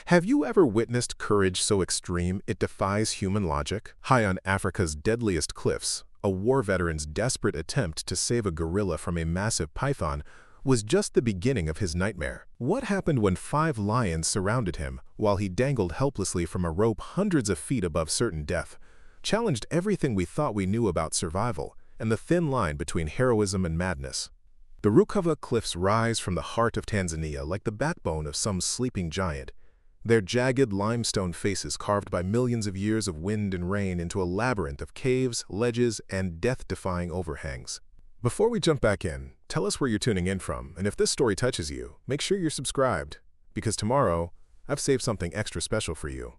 Have you ever witnessed courage so extreme it defies human logic? High on Africa's deadliest cliffs, a war veteran's desperate attempt to save a gorilla from a massive python was just the beginning of his nightmare. What happened when 5 lions surrounded him while he dangled helplessly from a rope hundreds of feet above certain death, challenged everything we thought we knew about survival and the thin line between heroism and madness. The Rukava Cliffs rise from the heart of Tanzania like the backbone of some sleeping giant, their jagged limestone faces carved by millions of years of wind and rain into a labyrinth of caves, ledges, and death-defying overhangs. Before we jump back in, tell us where you're tuning in from, and if this story touches you, make sure you're subscribed, because tomorrow, I've saved something extra special for you.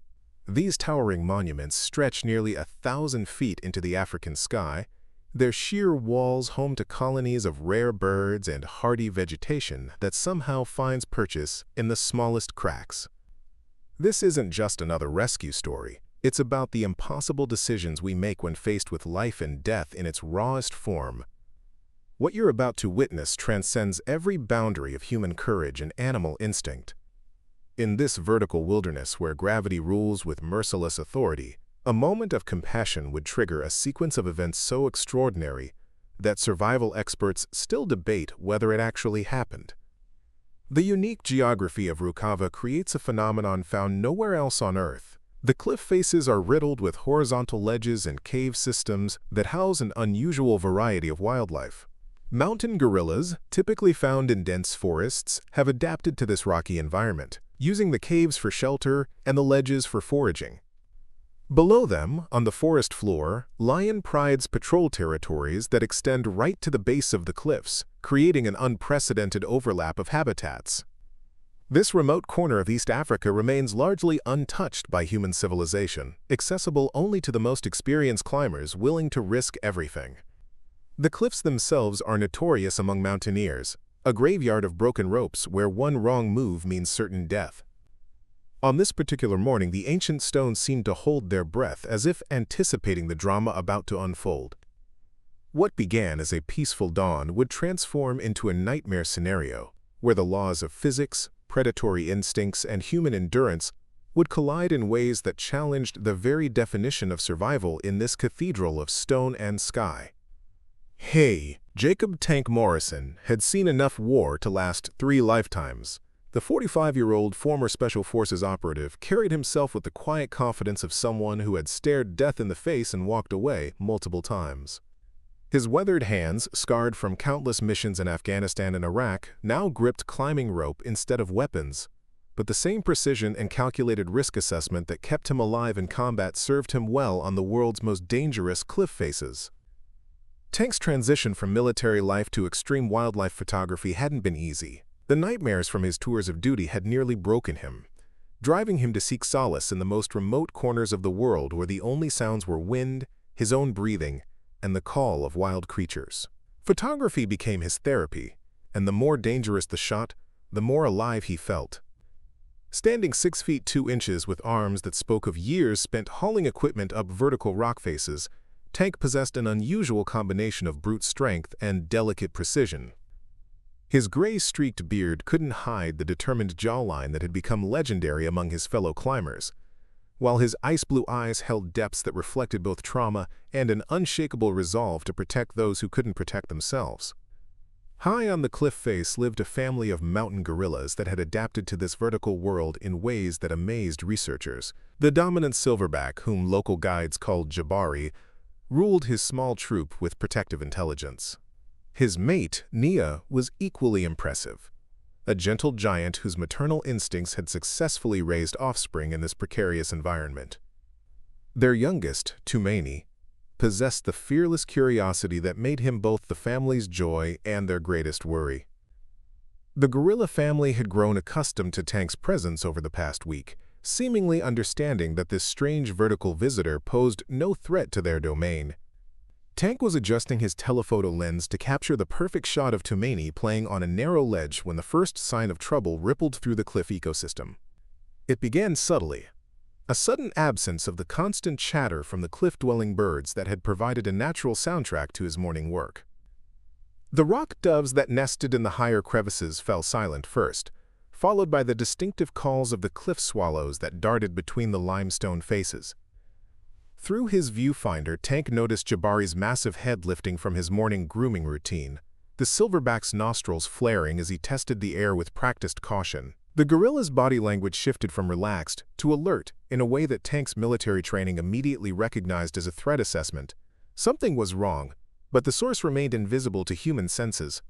These towering monuments stretch nearly 1,000 feet into the African sky, their sheer walls home to colonies of rare birds and hardy vegetation that somehow finds purchase in the smallest cracks. This isn't just another rescue story. It's about the impossible decisions we make when faced with life and death in its rawest form. What you're about to witness transcends every boundary of human courage and animal instinct. In this vertical wilderness where gravity rules with merciless authority, a moment of compassion would trigger a sequence of events so extraordinary that survival experts still debate whether it actually happened. The unique geography of Rukava creates a phenomenon found nowhere else on Earth. The cliff faces are riddled with horizontal ledges and cave systems that house an unusual variety of wildlife. Mountain gorillas, typically found in dense forests, have adapted to this rocky environment, using the caves for shelter and the ledges for foraging. Below them, on the forest floor, lion prides patrol territories that extend right to the base of the cliffs, creating an unprecedented overlap of habitats. This remote corner of East Africa remains largely untouched by human civilization, accessible only to the most experienced climbers willing to risk everything. The cliffs themselves are notorious among mountaineers, a graveyard of broken ropes where one wrong move means certain death. On this particular morning, the ancient stones seemed to hold their breath as if anticipating the drama about to unfold. What began as a peaceful dawn would transform into a nightmare scenario, where the laws of physics, predatory instincts, and human endurance would collide in ways that challenged the very definition of survival in this cathedral of stone and sky. Hey, Jacob "Tank" Morrison had seen enough war to last 3 lifetimes. The 45-year-old former Special Forces operative carried himself with the quiet confidence of someone who had stared death in the face and walked away multiple times. His weathered hands, scarred from countless missions in Afghanistan and Iraq, now gripped climbing rope instead of weapons. But the same precision and calculated risk assessment that kept him alive in combat served him well on the world's most dangerous cliff faces. Tank's transition from military life to extreme wildlife photography hadn't been easy. The nightmares from his tours of duty had nearly broken him, driving him to seek solace in the most remote corners of the world where the only sounds were wind, his own breathing, and the call of wild creatures. Photography became his therapy, and the more dangerous the shot, the more alive he felt. Standing 6 feet 2 inches with arms that spoke of years spent hauling equipment up vertical rock faces, Tank possessed an unusual combination of brute strength and delicate precision. His gray-streaked beard couldn't hide the determined jawline that had become legendary among his fellow climbers, while his ice-blue eyes held depths that reflected both trauma and an unshakable resolve to protect those who couldn't protect themselves. High on the cliff face lived a family of mountain gorillas that had adapted to this vertical world in ways that amazed researchers. The dominant silverback, whom local guides called Jabari, ruled his small troop with protective intelligence. His mate, Nia, was equally impressive, a gentle giant whose maternal instincts had successfully raised offspring in this precarious environment. Their youngest, Tumaini, possessed the fearless curiosity that made him both the family's joy and their greatest worry. The gorilla family had grown accustomed to Tank's presence over the past week, seemingly understanding that this strange vertical visitor posed no threat to their domain. Tank was adjusting his telephoto lens to capture the perfect shot of Tumaini playing on a narrow ledge when the first sign of trouble rippled through the cliff ecosystem. It began subtly, a sudden absence of the constant chatter from the cliff-dwelling birds that had provided a natural soundtrack to his morning work. The rock doves that nested in the higher crevices fell silent first, followed by the distinctive calls of the cliff swallows that darted between the limestone faces. Through his viewfinder, Tank noticed Jabari's massive head lifting from his morning grooming routine, the silverback's nostrils flaring as he tested the air with practiced caution. The gorilla's body language shifted from relaxed to alert in a way that Tank's military training immediately recognized as a threat assessment. Something was wrong, but the source remained invisible to human senses.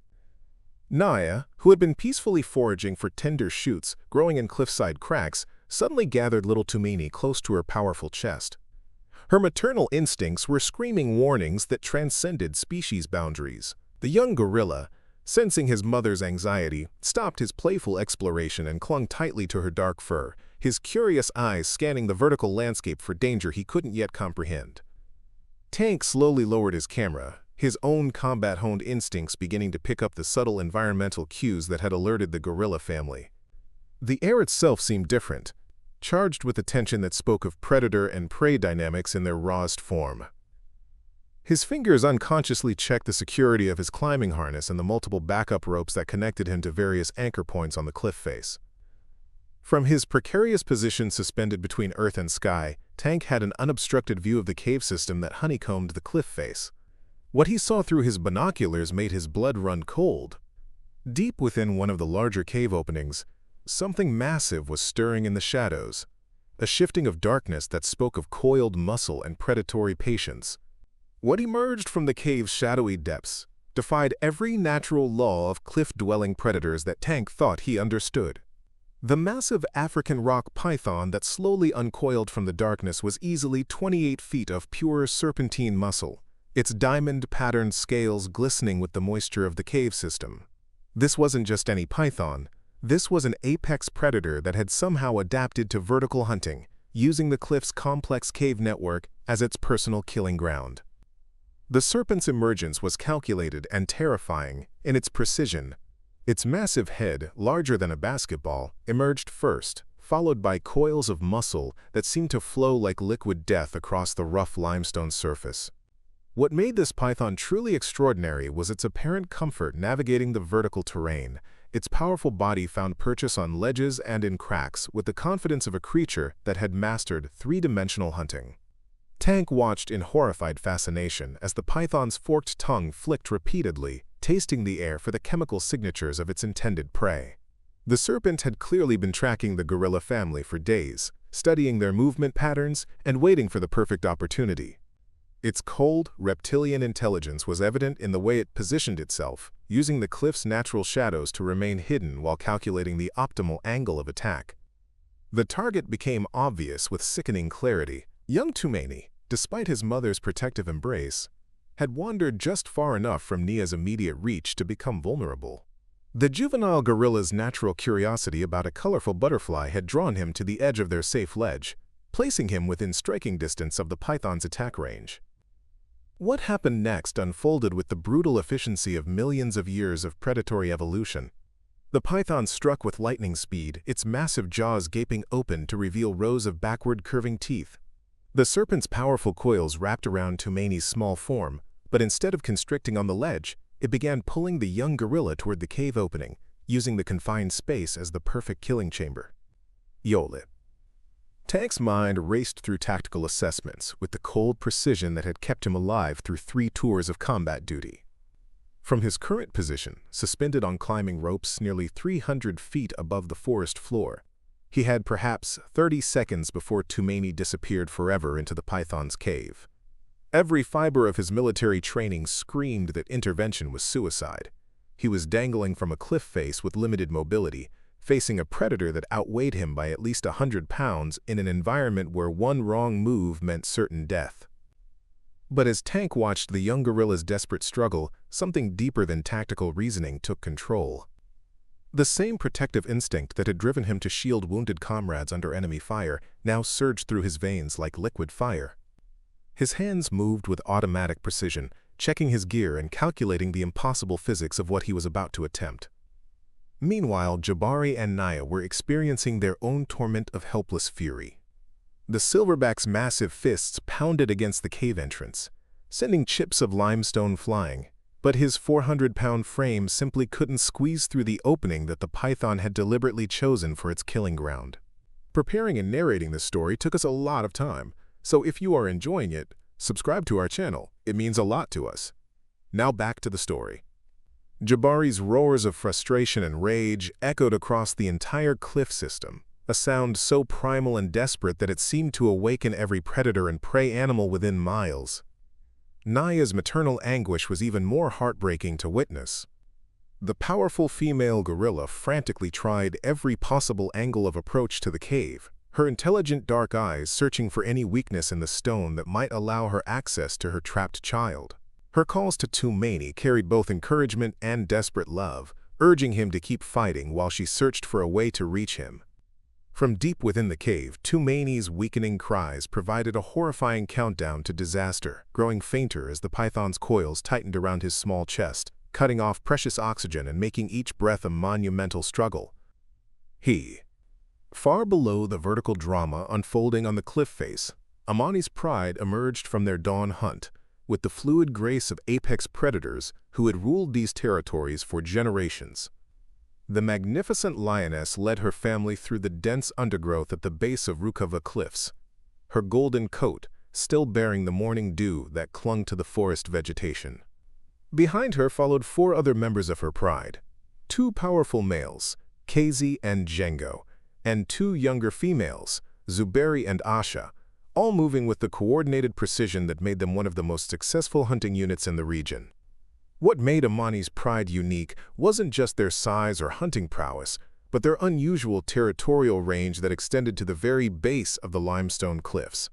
Naya, who had been peacefully foraging for tender shoots growing in cliffside cracks, suddenly gathered little Tumeni close to her powerful chest. Her maternal instincts were screaming warnings that transcended species boundaries. The young gorilla, sensing his mother's anxiety, stopped his playful exploration and clung tightly to her dark fur, his curious eyes scanning the vertical landscape for danger he couldn't yet comprehend. Tank slowly lowered his camera, his own combat-honed instincts beginning to pick up the subtle environmental cues that had alerted the gorilla family. The air itself seemed different, charged with a tension that spoke of predator and prey dynamics in their rawest form. His fingers unconsciously checked the security of his climbing harness and the multiple backup ropes that connected him to various anchor points on the cliff face. From his precarious position suspended between earth and sky, Tank had an unobstructed view of the cave system that honeycombed the cliff face. What he saw through his binoculars made his blood run cold. Deep within one of the larger cave openings, something massive was stirring in the shadows, a shifting of darkness that spoke of coiled muscle and predatory patience. What emerged from the cave's shadowy depths defied every natural law of cliff-dwelling predators that Tank thought he understood. The massive African rock python that slowly uncoiled from the darkness was easily 28 feet of pure serpentine muscle, its diamond-patterned scales glistening with the moisture of the cave system. This wasn't just any python. This was an apex predator that had somehow adapted to vertical hunting, using the cliff's complex cave network as its personal killing ground. The serpent's emergence was calculated and terrifying in its precision. Its massive head, larger than a basketball, emerged first, followed by coils of muscle that seemed to flow like liquid death across the rough limestone surface. What made this python truly extraordinary was its apparent comfort navigating the vertical terrain. Its powerful body found purchase on ledges and in cracks with the confidence of a creature that had mastered three-dimensional hunting. Tank watched in horrified fascination as the python's forked tongue flicked repeatedly, tasting the air for the chemical signatures of its intended prey. The serpent had clearly been tracking the gorilla family for days, studying their movement patterns and waiting for the perfect opportunity. Its cold, reptilian intelligence was evident in the way it positioned itself, using the cliff's natural shadows to remain hidden while calculating the optimal angle of attack. The target became obvious with sickening clarity. Young Tumeni, despite his mother's protective embrace, had wandered just far enough from Nia's immediate reach to become vulnerable. The juvenile gorilla's natural curiosity about a colorful butterfly had drawn him to the edge of their safe ledge, placing him within striking distance of the python's attack range. What happened next unfolded with the brutal efficiency of millions of years of predatory evolution. The python struck with lightning speed, its massive jaws gaping open to reveal rows of backward curving teeth. The serpent's powerful coils wrapped around Tumeni's small form, but instead of constricting on the ledge, it began pulling the young gorilla toward the cave opening, using the confined space as the perfect killing chamber. Yole. Tank's mind raced through tactical assessments with the cold precision that had kept him alive through 3 tours of combat duty. From his current position, suspended on climbing ropes nearly 300 feet above the forest floor, he had perhaps 30 seconds before Tumeni disappeared forever into the python's cave. Every fiber of his military training screamed that intervention was suicide. He was dangling from a cliff face with limited mobility, facing a predator that outweighed him by at least 100 pounds in an environment where one wrong move meant certain death. But as Tank watched the young gorilla's desperate struggle, something deeper than tactical reasoning took control. The same protective instinct that had driven him to shield wounded comrades under enemy fire now surged through his veins like liquid fire. His hands moved with automatic precision, checking his gear and calculating the impossible physics of what he was about to attempt. Meanwhile, Jabari and Naya were experiencing their own torment of helpless fury. The silverback's massive fists pounded against the cave entrance, sending chips of limestone flying, but his 400-pound frame simply couldn't squeeze through the opening that the python had deliberately chosen for its killing ground. Preparing and narrating this story took us a lot of time, so if you are enjoying it, subscribe to our channel. It means a lot to us. Now back to the story. Jabari's roars of frustration and rage echoed across the entire cliff system, a sound so primal and desperate that it seemed to awaken every predator and prey animal within miles. Naya's maternal anguish was even more heartbreaking to witness. The powerful female gorilla frantically tried every possible angle of approach to the cave, her intelligent dark eyes searching for any weakness in the stone that might allow her access to her trapped child. Her calls to Tumaini carried both encouragement and desperate love, urging him to keep fighting while she searched for a way to reach him. From deep within the cave, Tumaini's weakening cries provided a horrifying countdown to disaster, growing fainter as the python's coils tightened around his small chest, cutting off precious oxygen and making each breath a monumental struggle. Far below the vertical drama unfolding on the cliff face, Amani's pride emerged from their dawn hunt, with the fluid grace of apex predators who had ruled these territories for generations. The magnificent lioness led her family through the dense undergrowth at the base of Rukava Cliffs, her golden coat still bearing the morning dew that clung to the forest vegetation. Behind her followed 4 other members of her pride, 2 powerful males, Kazi and Django, and 2 younger females, Zuberi and Asha, all moving with the coordinated precision that made them one of the most successful hunting units in the region. What made Amani's pride unique wasn't just their size or hunting prowess, but their unusual territorial range that extended to the very base of the limestone cliffs.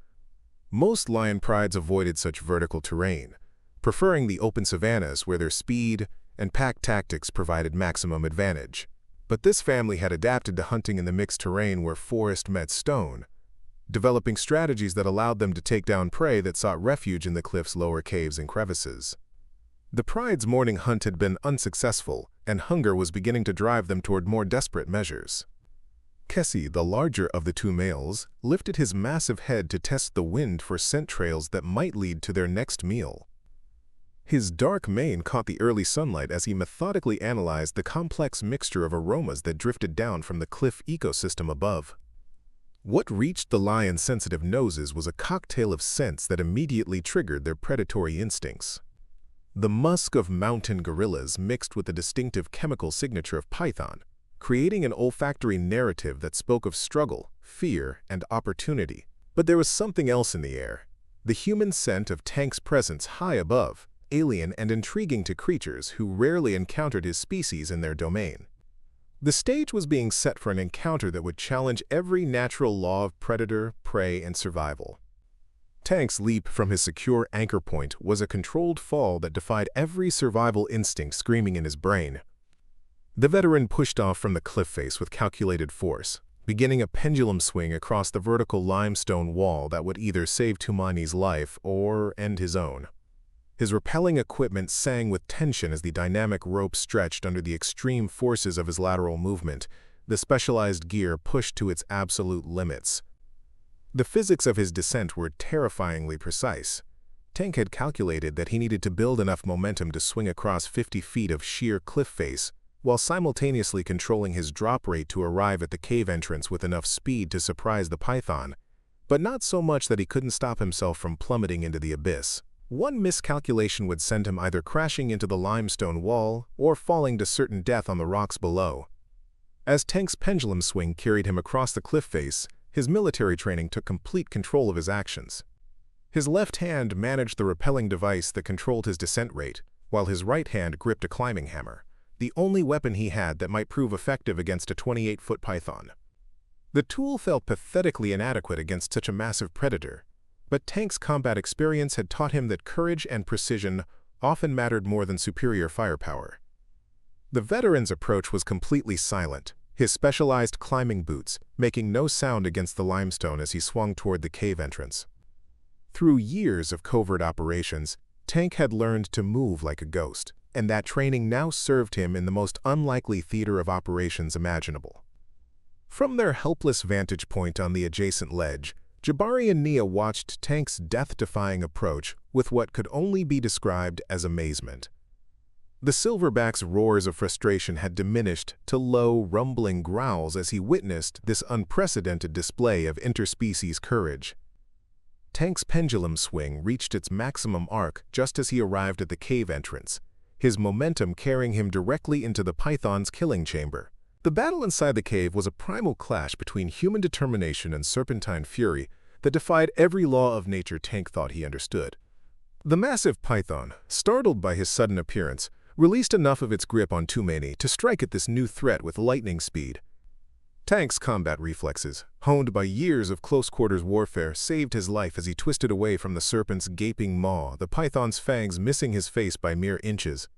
Most lion prides avoided such vertical terrain, preferring the open savannas where their speed and pack tactics provided maximum advantage. But this family had adapted to hunting in the mixed terrain where forest met stone, developing strategies that allowed them to take down prey that sought refuge in the cliff's lower caves and crevices. The pride's morning hunt had been unsuccessful, and hunger was beginning to drive them toward more desperate measures. Kessi, the larger of the 2 males, lifted his massive head to test the wind for scent trails that might lead to their next meal. His dark mane caught the early sunlight as he methodically analyzed the complex mixture of aromas that drifted down from the cliff ecosystem above. What reached the lion's sensitive noses was a cocktail of scents that immediately triggered their predatory instincts. The musk of mountain gorillas mixed with the distinctive chemical signature of python, creating an olfactory narrative that spoke of struggle, fear, and opportunity. But there was something else in the air, the human scent of Tank's presence high above, alien and intriguing to creatures who rarely encountered his species in their domain. The stage was being set for an encounter that would challenge every natural law of predator, prey, and survival. Tank's leap from his secure anchor point was a controlled fall that defied every survival instinct screaming in his brain. The veteran pushed off from the cliff face with calculated force, beginning a pendulum swing across the vertical limestone wall that would either save Tumaini's life or end his own. His rappelling equipment sang with tension as the dynamic rope stretched under the extreme forces of his lateral movement, the specialized gear pushed to its absolute limits. The physics of his descent were terrifyingly precise. Tank had calculated that he needed to build enough momentum to swing across 50 feet of sheer cliff face, while simultaneously controlling his drop rate to arrive at the cave entrance with enough speed to surprise the python, but not so much that he couldn't stop himself from plummeting into the abyss. One miscalculation would send him either crashing into the limestone wall or falling to certain death on the rocks below. As Tank's pendulum swing carried him across the cliff face, his military training took complete control of his actions. His left hand managed the rappelling device that controlled his descent rate, while his right hand gripped a climbing hammer, the only weapon he had that might prove effective against a 28-foot python. The tool felt pathetically inadequate against such a massive predator, but Tank's combat experience had taught him that courage and precision often mattered more than superior firepower. The veteran's approach was completely silent, his specialized climbing boots making no sound against the limestone as he swung toward the cave entrance. Through years of covert operations, Tank had learned to move like a ghost, and that training now served him in the most unlikely theater of operations imaginable. From their helpless vantage point on the adjacent ledge, Jabari and Nia watched Tank's death-defying approach with what could only be described as amazement. The silverback's roars of frustration had diminished to low, rumbling growls as he witnessed this unprecedented display of interspecies courage. Tank's pendulum swing reached its maximum arc just as he arrived at the cave entrance, his momentum carrying him directly into the python's killing chamber. The battle inside the cave was a primal clash between human determination and serpentine fury that defied every law of nature Tank thought he understood. The massive python, startled by his sudden appearance, released enough of its grip on Tumani to strike at this new threat with lightning speed. Tank's combat reflexes, honed by years of close-quarters warfare, saved his life as he twisted away from the serpent's gaping maw, the python's fangs missing his face by mere inches.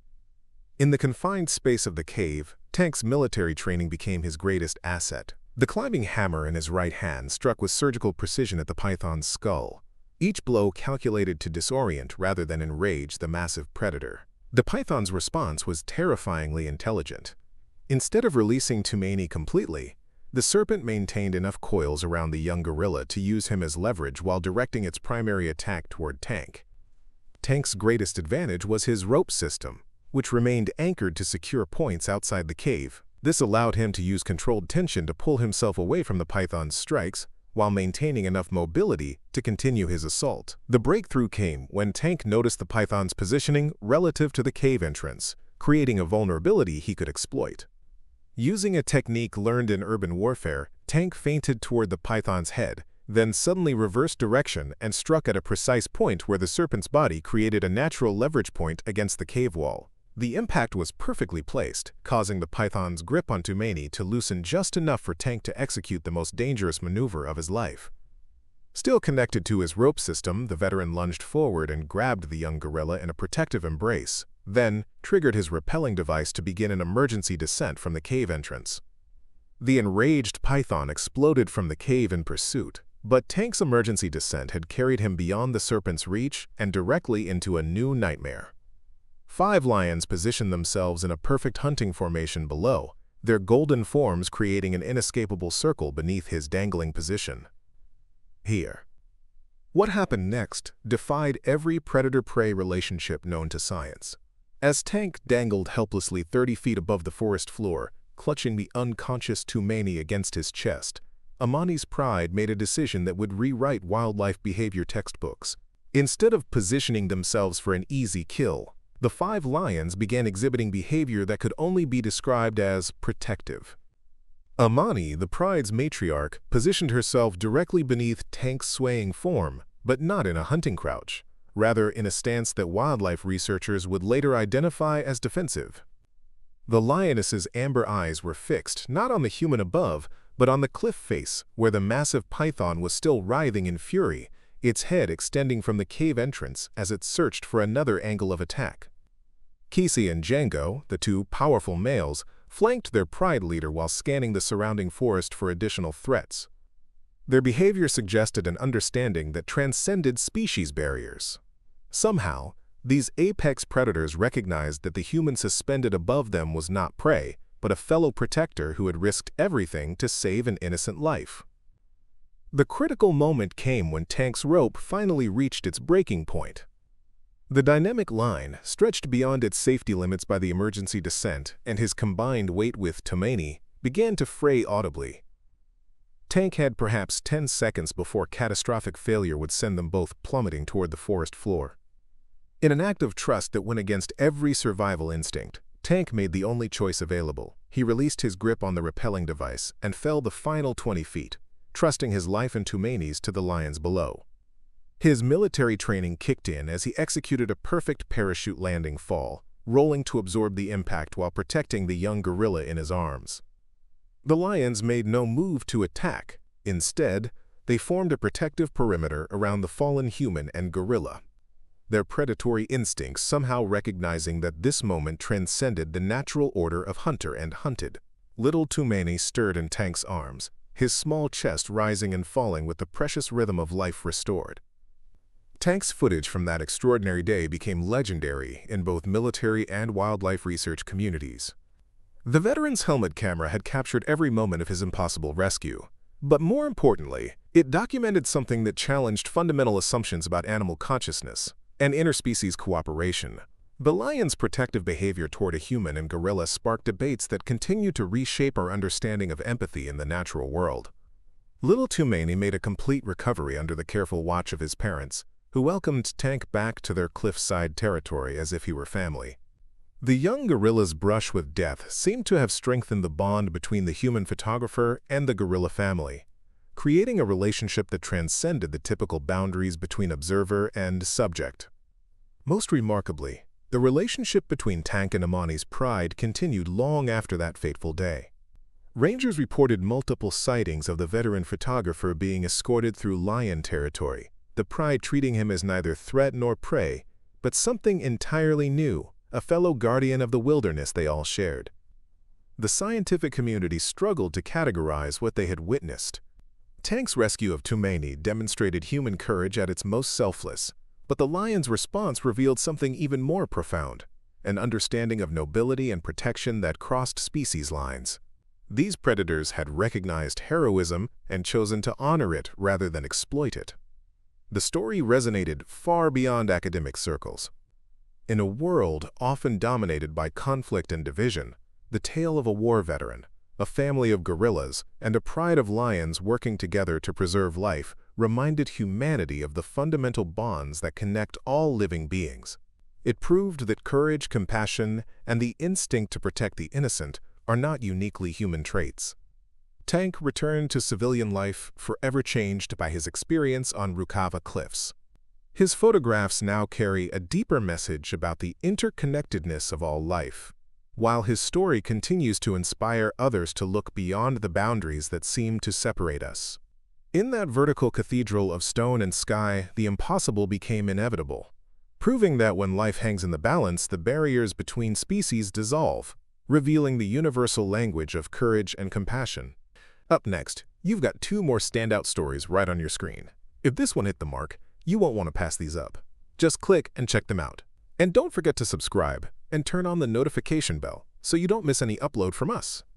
In the confined space of the cave, Tank's military training became his greatest asset. The climbing hammer in his right hand struck with surgical precision at the python's skull, each blow calculated to disorient rather than enrage the massive predator. The python's response was terrifyingly intelligent. Instead of releasing Tumani completely, the serpent maintained enough coils around the young gorilla to use him as leverage while directing its primary attack toward Tank. Tank's greatest advantage was his rope system, which remained anchored to secure points outside the cave. This allowed him to use controlled tension to pull himself away from the python's strikes, while maintaining enough mobility to continue his assault. The breakthrough came when Tank noticed the python's positioning relative to the cave entrance, creating a vulnerability he could exploit. Using a technique learned in urban warfare, Tank feinted toward the python's head, then suddenly reversed direction and struck at a precise point where the serpent's body created a natural leverage point against the cave wall. The impact was perfectly placed, causing the python's grip on Tumani to loosen just enough for Tank to execute the most dangerous maneuver of his life. Still connected to his rope system, the veteran lunged forward and grabbed the young gorilla in a protective embrace, then triggered his rappelling device to begin an emergency descent from the cave entrance. The enraged python exploded from the cave in pursuit, but Tank's emergency descent had carried him beyond the serpent's reach and directly into a new nightmare. 5 lions positioned themselves in a perfect hunting formation below, their golden forms creating an inescapable circle beneath his dangling position. Here. What happened next defied every predator-prey relationship known to science. As Tank dangled helplessly 30 feet above the forest floor, clutching the unconscious Tumani against his chest, Amani's pride made a decision that would rewrite wildlife behavior textbooks. Instead of positioning themselves for an easy kill, the 5 lions began exhibiting behavior that could only be described as protective. Amani, the pride's matriarch, positioned herself directly beneath Tank's swaying form, but not in a hunting crouch, rather in a stance that wildlife researchers would later identify as defensive. The lioness's amber eyes were fixed not on the human above, but on the cliff face, where the massive python was still writhing in fury, its head extending from the cave entrance as it searched for another angle of attack. Kisi and Django, the 2 powerful males, flanked their pride leader while scanning the surrounding forest for additional threats. Their behavior suggested an understanding that transcended species barriers. Somehow, these apex predators recognized that the human suspended above them was not prey, but a fellow protector who had risked everything to save an innocent life. The critical moment came when Tank's rope finally reached its breaking point. The dynamic line, stretched beyond its safety limits by the emergency descent and his combined weight with Tumani, began to fray audibly. Tank had perhaps 10 seconds before catastrophic failure would send them both plummeting toward the forest floor. In an act of trust that went against every survival instinct, Tank made the only choice available. He released his grip on the rappelling device and fell the final 20 feet, trusting his life and Tumani's to the lions below. His military training kicked in as he executed a perfect parachute landing fall, rolling to absorb the impact while protecting the young gorilla in his arms. The lions made no move to attack. Instead, they formed a protective perimeter around the fallen human and gorilla, their predatory instincts somehow recognizing that this moment transcended the natural order of hunter and hunted. Little Tumani stirred in Tank's arms, his small chest rising and falling with the precious rhythm of life restored. Tank's footage from that extraordinary day became legendary in both military and wildlife research communities. The veteran's helmet camera had captured every moment of his impossible rescue, but more importantly, it documented something that challenged fundamental assumptions about animal consciousness and interspecies cooperation. The lion's protective behavior toward a human and gorilla sparked debates that continue to reshape our understanding of empathy in the natural world. Little Tumaini made a complete recovery under the careful watch of his parents, who welcomed Tank back to their cliffside territory as if he were family. The young gorilla's brush with death seemed to have strengthened the bond between the human photographer and the gorilla family, creating a relationship that transcended the typical boundaries between observer and subject. Most remarkably, the relationship between Tank and Amani's pride continued long after that fateful day. Rangers reported multiple sightings of the veteran photographer being escorted through lion territory, the pride treating him as neither threat nor prey, but something entirely new, a fellow guardian of the wilderness they all shared. The scientific community struggled to categorize what they had witnessed. Tank's rescue of Tumaini demonstrated human courage at its most selfless, but the lion's response revealed something even more profound, an understanding of nobility and protection that crossed species lines. These predators had recognized heroism and chosen to honor it rather than exploit it. The story resonated far beyond academic circles. In a world often dominated by conflict and division, the tale of a war veteran, a family of gorillas, and a pride of lions working together to preserve life reminded humanity of the fundamental bonds that connect all living beings. It proved that courage, compassion, and the instinct to protect the innocent are not uniquely human traits. Tank returned to civilian life forever changed by his experience on Rukava Cliffs. His photographs now carry a deeper message about the interconnectedness of all life, while his story continues to inspire others to look beyond the boundaries that seem to separate us. In that vertical cathedral of stone and sky, the impossible became inevitable, proving that when life hangs in the balance, the barriers between species dissolve, revealing the universal language of courage and compassion. Up next, you've got two more standout stories right on your screen. If this one hit the mark, you won't want to pass these up. Just click and check them out. And don't forget to subscribe and turn on the notification bell so you don't miss any upload from us.